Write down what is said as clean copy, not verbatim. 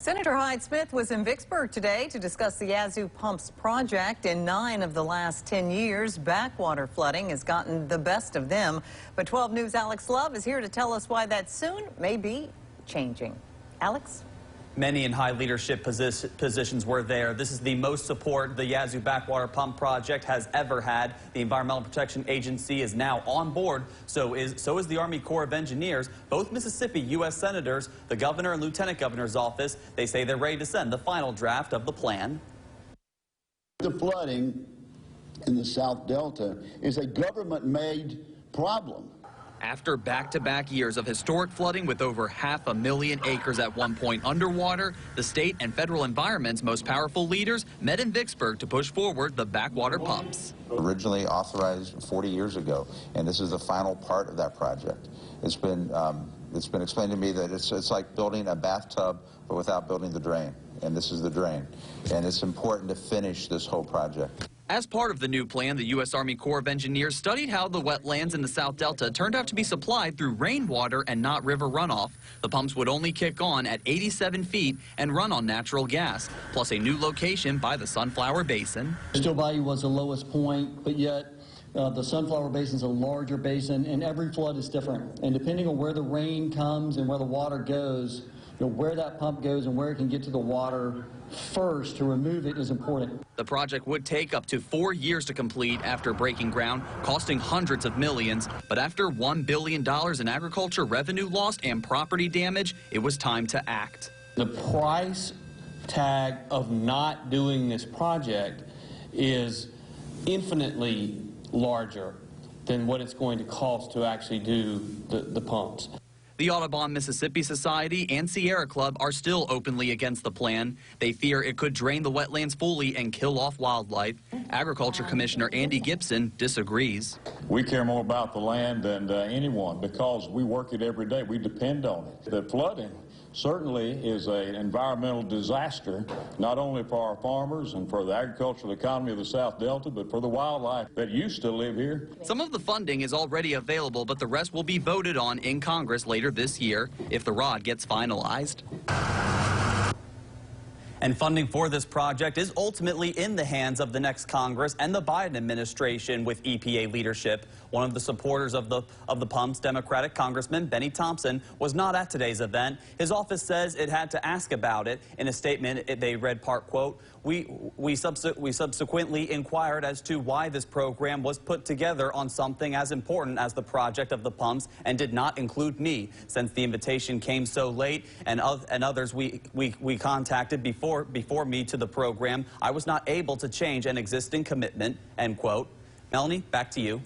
Senator Hyde-Smith was in Vicksburg today to discuss the Yazoo Pumps project. In 9 of the last 10 years, backwater flooding has gotten the best of them. But 12 News' Alex Love is here to tell us why that soon may be changing. Alex? Many in high leadership positions were there. This is the most support the Yazoo Backwater Pump Project has ever had. The Environmental Protection Agency is now on board. So is the Army Corps of Engineers. Both Mississippi U.S. senators, the governor and lieutenant governor's office, they say they're ready to send the final draft of the plan. The flooding in the South Delta is a government-made problem. After back-to-back years of historic flooding with over 500,000 acres at one point underwater, the state and federal environment's most powerful leaders met in Vicksburg to push forward the backwater pumps. Originally authorized 40 years ago, and this is the final part of that project. It's been explained to me that it's like building a bathtub but without building the drain, and this is the drain. And it's important to finish this whole project. As part of the new plan, the U.S. Army Corps of Engineers studied how the wetlands in the South Delta turned out to be supplied through rainwater and not river runoff. The pumps would only kick on at 87 feet and run on natural gas, plus a new location by the Sunflower Basin. Still Bayou was the lowest point, but yet the Sunflower Basin is a larger basin, and every flood is different. And depending on where the rain comes and where the water goes, where that pump goes and where it can get to the water first to remove it is important. The project would take up to 4 years to complete after breaking ground, costing hundreds of millions. But after $1 billion in agriculture revenue lost and property damage, it was time to act. The price tag of not doing this project is infinitely larger than what it's going to cost to actually do the pumps. The Audubon Mississippi Society and Sierra Club are still openly against the plan. They fear it could drain the wetlands fully and kill off wildlife. Agriculture Commissioner Andy Gibson disagrees. We care more about the land than anyone because we work it every day. We depend on it. The flooding certainly is an environmental disaster, not only for our farmers and for the agricultural economy of the South Delta, but for the wildlife that used to live here. Some of the funding is already available, but the rest will be voted on in Congress later this year if the ROD gets finalized. And funding for this project is ultimately in the hands of the next Congress and the Biden administration with EPA leadership. One of the supporters of the pumps, Democratic Congressman Benny Thompson, was not at today's event. His office says it had to ask about it. In a statement, they read part, quote, we subsequently inquired as to why this program was put together on something as important as the project of the pumps and did not include me. Since the invitation came so late and others we contacted before me to the program, I was not able to change an existing commitment, end quote. Melanie, back to you.